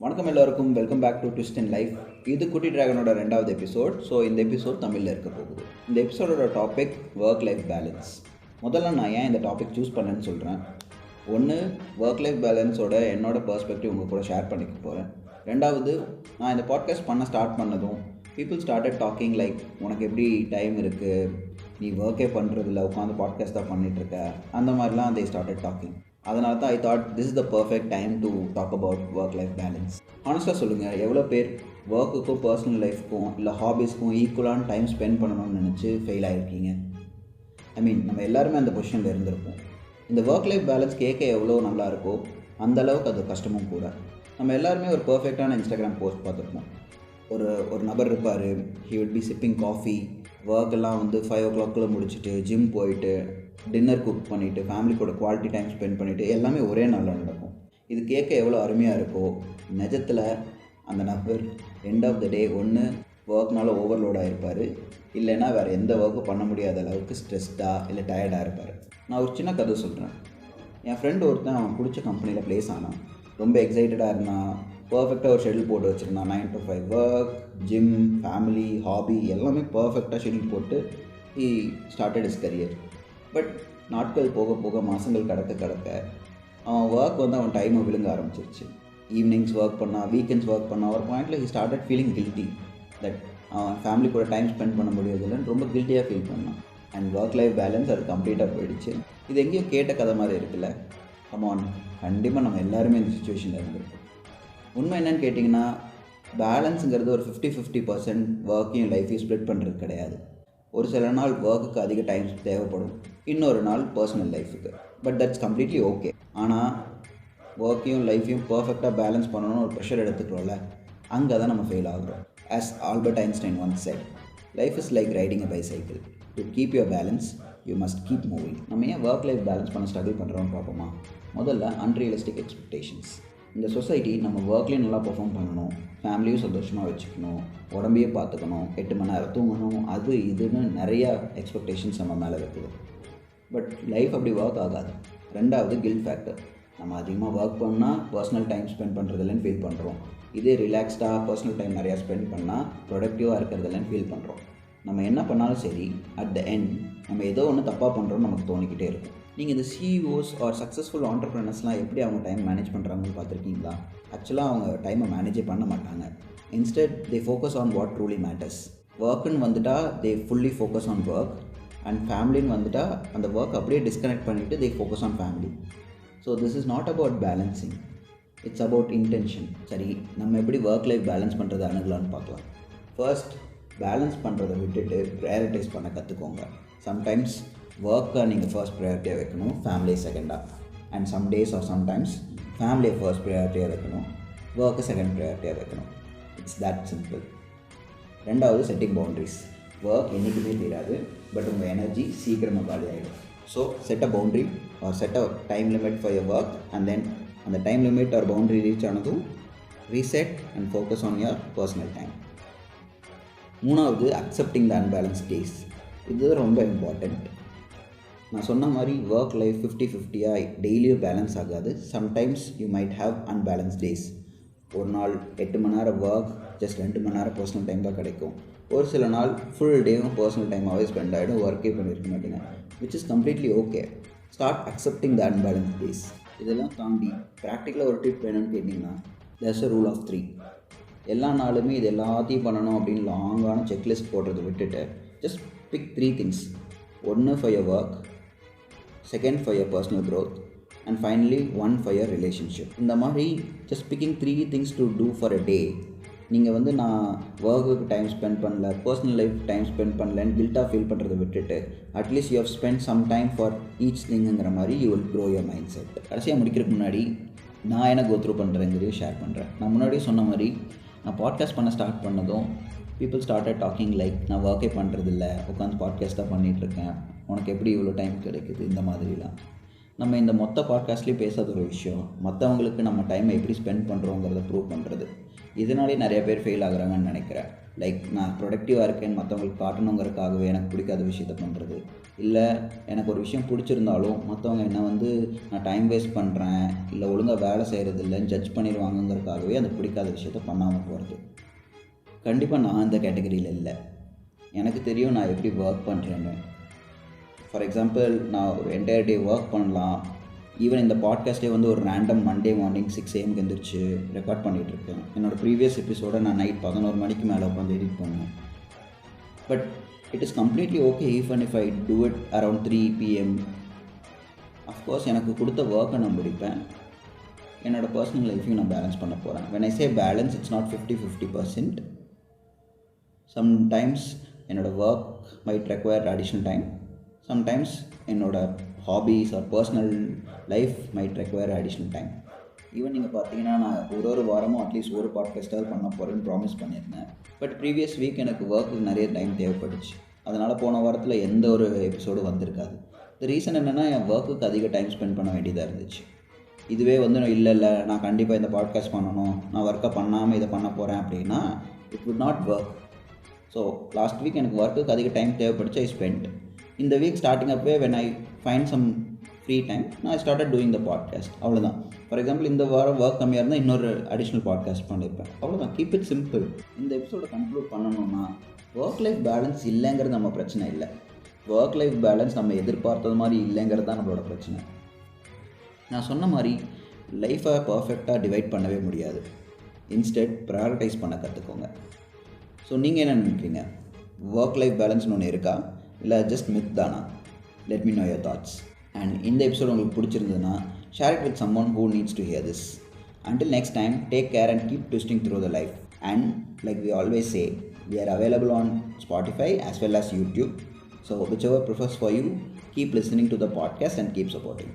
வணக்கம் எல்லோருக்கும், welcome back to twist in life. இது குட்டி டிராகனோட 2வது எபிசோட். ஸோ இந்த எபிசோட் தமிழில் இருக்க போகுது. இந்த எபிசோடோட டாபிக் ஒர்க் லைஃப் பேலன்ஸ். முதல்ல நான் ஏன் இந்த டாபிக் சூஸ் பண்ணேன்னு சொல்கிறேன். ஒன்று, ஒர்க் லைஃப் பேலன்ஸோட என்னோட பெர்ஸ்பெக்டிவ் உங்கள் கூட ஷேர் பண்ணிக்க போகிறேன். ரெண்டாவது, நான் இந்த பாட்காஸ்ட் பண்ண ஸ்டார்ட் பண்ணதும் பீப்புள் ஸ்டார்டட் டாக்கிங் லைக், உனக்கு எப்படி டைம் இருக்குது, நீ ஒர்க்கே பண்ணுறதில்ல, உட்காந்து பாட்காஸ்ட் தான் பண்ணிகிட்ருக்க, அந்த மாதிரிலாம் they started டாக்கிங். அதனால தான் I thought this is the perfect time to talk about work life balance. ஆனஸ்ட்டாக சொல்லுங்கள், எவ்வளோ பேர் ஒர்க்குக்கும் பர்சனல் லைஃப்க்கும் இல்லை ஹாபீஸ்க்கும் ஈக்குவலான டைம் ஸ்பெண்ட் பண்ணணும்னு நினச்சி ஃபெயில் ஆகிருக்கீங்க. நம்ம எல்லாருமே அந்த பொசிஷனில் இருந்திருப்போம். இந்த ஒர்க் லைஃப் பேலன்ஸ் கேட்க எவ்வளோ நல்லா இருக்கோ அந்தளவுக்கு அது கஷ்டமும் கூட. நம்ம எல்லாருமே ஒரு பர்ஃபெக்டான இன்ஸ்டாகிராம் போஸ்ட் பார்த்துருப்போம். ஒரு நபர் இருப்பார், he will be sipping coffee, ஒர்க்கெல்லாம் 5 o'clock முடிச்சுட்டு ஜிம் போயிட்டு டின்னர் குக் பண்ணிவிட்டு ஃபேமிலி கூட குவாலிட்டி டைம் ஸ்பெண்ட் பண்ணிவிட்டு எல்லாமே ஒரே நாளில் நடக்கும். இது கேட்க எவ்வளோ அருமையாக இருக்கோ, நிஜத்தில் அந்த நபர் எண்ட் ஆஃப் த டே ஒன்று ஒர்க்னால ஓவர்லோடாக இருப்பார், இல்லைன்னா வேறு எந்த ஒர்க்கும் பண்ண முடியாத அளவுக்கு ஸ்ட்ரெஸ்டாக இல்லை டயர்டாக இருப்பார். நான் ஒரு சின்ன கதை சொல்கிறேன். என் ஃப்ரெண்டு ஒருத்தன் அவன் பிடிச்ச கம்பெனியில் ப்ளேஸ் ஆனான். ரொம்ப எக்ஸைட்டடாக இருந்தான். பர்ஃபெக்டாக ஒரு ஷெட்யூல் போட்டு வச்சுருந்தான். 9 to 5 work, gym, family, hobby எல்லாமே பர்ஃபெக்டாக ஷெட்யூல் போட்டு he started his career. But நாட்கள் போக போக மாதங்கள் கடக்க அவன் ஒர்க் அவன் டைமை விழுங்க ஆரம்பிச்சிருச்சு. ஈவினிங்ஸ் ஒர்க் பண்ணால், வீக்கெண்ட்ஸ் ஒர்க் பண்ணால், ஒரு பாயிண்டில் he started feeling guilty that அவன் ஃபேமிலி கூட டைம் ஸ்பெண்ட் பண்ண முடியாதுல்லன்னு ரொம்ப கில்ட்டியாக ஃபீல் பண்ணான். அண்ட் ஒர்க் லைஃப் பேலன்ஸ் அது கம்ப்ளீட்டாக போயிடுச்சு. இது எங்கேயோ கேட்ட கதை மாதிரி இருக்குல்ல. கமான், கண்டிப்பாக நம்ம எல்லாருமே இந்த சுச்சுவேஷனில் இருந்திருக்கோம். உண்மை என்னன்னு கேட்டிங்கன்னா, பேலன்ஸுங்கிறது ஒரு 50-50% ஒர்க்கையும் லைஃப்பையும் ஸ்ப்ளிட் பண்ணுறது கிடையாது. ஒரு சில நாள் ஒர்க்குக்கு அதிக டைம் தேவைப்படும், இன்னொரு நாள் பர்சனல் லைஃபுக்கு. But that's completely okay. ஆனால் ஒர்க்கையும் லைஃப்பையும் பர்ஃபெக்டாக பேலன்ஸ் பண்ணணும்னு ஒரு ப்ரெஷர் எடுத்துக்கிறோம்ல, அங்கே தான் நம்ம ஃபெயில் ஆகுறோம். As Albert Einstein once said, life is like riding a bicycle. To keep your balance you must keep moving. நம்ம ஏன் ஒர்க் லைஃப் பேலன்ஸ் பண்ண ஸ்ட்ரகிள் பண்ணுறோம்னு பார்ப்போமா. முதல்ல அன்ரியலிஸ்டிக் எக்ஸ்பெக்டேஷன்ஸ். இந்த சொசைட்டி நம்ம ஒர்க்லேயும் நல்லா பர்ஃபார்ம் பண்ணணும், ஃபேமிலியும் சந்தோஷமாக வச்சுக்கணும், உடம்பையே பார்த்துக்கணும், 8 மணி நேரம் தூங்கணும், அது இதுன்னு நிறையா எக்ஸ்பெக்டேஷன்ஸ் நம்ம மேலே இருக்குது. பட் லைஃப் அப்படி ஒர்க் ஆகாது. ரெண்டாவது, கில்ட் ஃபேக்டர். நம்ம அதிகமாக ஒர்க் பண்ணால் பர்சனல் டைம் ஸ்பெண்ட் பண்ணுறதில்லன்னு ஃபீல் பண்ணுறோம். இதே ரிலாக்ஸ்டாக பர்சனல் டைம் நிறையா ஸ்பெண்ட் பண்ணால் ப்ரொடக்டிவாக இருக்கிறதில்லன்னு ஃபீல் பண்ணுறோம். நம்ம என்ன பண்ணாலும் சரி, அட் த எண்ட் நம்ம ஏதோ ஒன்று தப்பாக பண்ணுறோன்னு நமக்கு தோணிக்கிட்டே இருக்கும். நீங்கள் இந்த சிஇஓஸ் ஆர் சக்ஸஸ்ஃபுல் ஆண்டர்ப்ரனர்ஸ்லாம் எப்படி அவங்க டைம் மேனேஜ் பண்ணுறாங்கன்னு பார்த்துருக்கீங்களா? ஆக்சுவலாக அவங்க டைமை மேனேஜே பண்ண மாட்டாங்க. Instead they focus on what truly matters. ஒர்க்குன்னு வந்துட்டால் they fully focus on work, and ஃபேமிலின்னு வந்துட்டால் அந்த ஒர்க் அப்படியே டிஸ்கனெக்ட் பண்ணிவிட்டு they focus on family. So this is not about balancing, it's about intention. சரி, நம்ம எப்படி ஒர்க் லைஃப் பேலன்ஸ் பண்ணுறது அணுகலான்னு பார்க்கலாம். ஃபர்ஸ்ட், பேலன்ஸ் பண்ணுறதை விட்டுட்டு ப்ரையாரிட்டைஸ் பண்ண கற்றுக்கோங்க. சம்டைம்ஸ் ஒர்க்கை நீங்கள் ஃபர்ஸ்ட் ப்ரையாரிட்டியாக வைக்கணும், ஃபேமிலி செகண்டாக. And some days or sometimes ஃபேமிலியை ஃபர்ஸ்ட் ப்ரையாரிட்டியாக வைக்கணும், ஒர்க்கை செகண்ட் ப்ரையாரிட்டியாக வைக்கணும். It's that simple. ரெண்டாவது, செட்டிங் பவுண்ட்ரிஸ். ஒர்க் என்றைக்குமே தெரியாது, பட் உங்கள் எனர்ஜி சீக்கிரமாக காலி ஆகிடும். So set a boundary or set a time limit for your work, and then அந்த time limit or boundary reach ஆனதும் reset and focus on your personal time. மூணாவது, accepting the unbalance days. இது ரொம்ப important. நான் சொன்ன மாதிரி work life 50-50 டெய்லியும் balance ஆகாது. Sometimes you might have unbalance days. ஒரு நாள் 8 மணி நேரம் ஒர்க், ஜஸ்ட் 2 மணி நேரம் பர்சனல் டைம் தான் கிடைக்கும். ஒரு சில நாள் ஃபுல் டேவும் பர்சனல் டைமாகவே ஸ்பெண்ட் ஆகிடும், ஒர்க்கே பண்ணியிருக்க மாட்டேங்க, which is completely okay. Start accepting the unbalance days. இதெல்லாம் தாண்டி ப்ராக்டிக்கலாக ஒரு டிப் வேணும்னு கேட்டிங்கன்னா, தேர்ஸ் அ ரூல் ஆஃப் 3. எல்லா நாளுமே இது எல்லாத்தையும் பண்ணணும் அப்படின்னு லாங்கான செக்லிஸ்ட் போடுறதை விட்டுட்டு just big 3 things. 1 for your work, 2 for your personal growth, and finally 1 for your relationship. இந்த மாதிரி just picking 3 things to do for a day. நீங்கள் நான் ஒர்க்குக்கு டைம் ஸ்பெண்ட் பண்ணல, பர்சனல் லைஃப் டைம் ஸ்பெண்ட் பண்ணலன்னு கில்ட்டாக ஃபீல் பண்ணுறதை விட்டுட்டு at least you have spend some time for each திங்குங்கிற மாதிரி you will grow your mind set. கடைசியாக முடிக்கிறதுக்கு முன்னாடி நான் என்ன கோ த்ரூ பண்ணுறேங்கிறதையும் ஷேர் பண்ணுறேன். நான் முன்னாடியே சொன்ன மாதிரி, நான் பாட்காஸ்ட் பண்ண ஸ்டார்ட் பண்ணதும் பீப்புள் ஸ்டார்டட் டாக்கிங் லைக், நான் ஒர்க்கே பண்ணுறதில்ல, உட்காந்து பாட்காஸ்ட் தான் பண்ணிகிட்ருக்கேன், உனக்கு எப்படி இவ்வளோ டைம் கிடைக்குது, இந்த மாதிரிலாம். நம்ம இந்த மொத்த பாட்காஸ்ட்லேயும் பேசாத ஒரு விஷயம், மற்றவங்களுக்கு நம்ம டைமை எப்படி ஸ்பெண்ட் பண்ணுறோங்கிறத ப்ரூவ் பண்ணுறது. இதனாலே நிறைய பேர் ஃபெயில் ஆகுறாங்கன்னு நினைக்கிறேன். லைக் நான் ப்ரொடக்டிவாக இருக்கேன்னு மற்றவங்களுக்கு காட்டணுங்கிறதுக்காகவே எனக்கு பிடிக்காத விஷயத்த பண்ணுறது, இல்லை எனக்கு ஒரு விஷயம் பிடிச்சிருந்தாலும் மற்றவங்க என்னை வந்து நான் டைம் வேஸ்ட் பண்ணுறேன் இல்லை ஒழுங்காக வேலை செய்கிறது இல்லைன்னு ஜட்ஜ் பண்ணிடுவாங்கங்கிறதுக்காகவே அந்த பிடிக்காத விஷயத்த பண்ணாமல் போகிறது. கண்டிப்பாக நான் இந்த கேட்டகரியில் இல்லை. எனக்கு தெரியும் நான் எப்படி ஒர்க் பண்ணுறேன்னு. ஃபார் எக்ஸாம்பிள், நான் ஒரு என்டையர் டே ஒர்க் பண்ணலாம். ஈவன் இந்த பாட்காஸ்ட்டே வந்து ஒரு ரேண்டம் மண்டே மார்னிங் 6 AM எழுந்திரிச்சு ரெக்கார்ட் பண்ணிகிட்ருக்கேன். என்னோடய ப்ரீவியஸ் எபிசோடை நான் நைட் 11 மணிக்கு மேலே உட்காந்து எடிட் பண்ணேன். But it is completely okay even if I do it around 3 PM. Of course எனக்கு கொடுத்த ஒர்க்கை நான் முடிப்பேன். என்னோடய பர்சனல் லைஃப்பையும் நான் பேலன்ஸ் பண்ண போகிறேன். when I say balance, it's not 50-50%. Sometimes என்னோடய work might require additional time. Sometimes என்னோடய hobbies or personal life might require additional time. Even நீங்கள் பார்த்தீங்கன்னா நான் ஒரு வாரமும் அட்லீஸ்ட் ஒரு பாட்காஸ்ட்டாவது பண்ண போகிறேன்னு ப்ராமிஸ் பண்ணியிருந்தேன். பட் ப்ரீவியஸ் வீக் எனக்கு ஒர்க்குக்கு நிறைய டைம் தேவைப்பட்டுச்சு. அதனால் போன வாரத்தில் எந்த ஒரு எபிசோடும் வந்திருக்காது. இந்த ரீசன் என்னென்னா, என் ஒர்க்குக்கு அதிக டைம் ஸ்பெண்ட் பண்ண வேண்டியதாக இருந்துச்சு. இதுவே வந்து இல்லை நான் கண்டிப்பாக இந்த பாட்காஸ்ட் பண்ணணும், நான் ஒர்க்கை பண்ணாமல் இதை பண்ண போகிறேன் அப்படின்னா it would not work. So last week எனக்கு ஒர்க்குக்கு அதிக டைம் தேவைப்படுச்சு. ஐ ஸ்பெண்ட் இந்த வீக் ஸ்டார்டிங் அப்பவே when I find some free time I started doing the podcast. அவ்வளோதான். ஃபார் எக்ஸாம்பிள், இந்த வாரம் ஒர்க் கம்மியாக இருந்தால் இன்னொரு அடிஷ்னல் பாட்காஸ்ட் பண்ணியிருப்பேன். அவ்வளோதான். Keep it simple. இந்த எபிசோடை கன்க்ளூட் பண்ணணும்னா, ஒர்க் லைஃப் பேலன்ஸ் இல்லைங்கிறது நம்ம பிரச்சனை இல்லை. ஒர்க் லைஃப் பேலன்ஸ் நம்ம எதிர்பார்த்தது மாதிரி இல்லைங்கிறது தான் நம்மளோட பிரச்சனை. நான் சொன்ன மாதிரி லைஃப்பை பர்ஃபெக்டாக டிவைட் பண்ணவே முடியாது. இன்ஸ்டெட் ப்ரையாரிட்டைஸ் பண்ண கற்றுக்கோங்க. ஸோ நீங்கள் என்ன நினைக்கிறீங்க? ஒர்க் லைஃப் பேலன்ஸ்னு ஒன்று இருக்கா, இல்லை ஜஸ்ட் மித் தானா? Let me no your thoughts. And இந்த எபிசோட் உங்களுக்கு பிடிச்சிருந்ததுன்னா share it with சம்மோன் who needs to hear this. Until next time, take care and keep twisting through the life. And like we always say, we are available on Spotify as well as YouTube. So whichever prefers for you, keep listening to the podcast and keep supporting.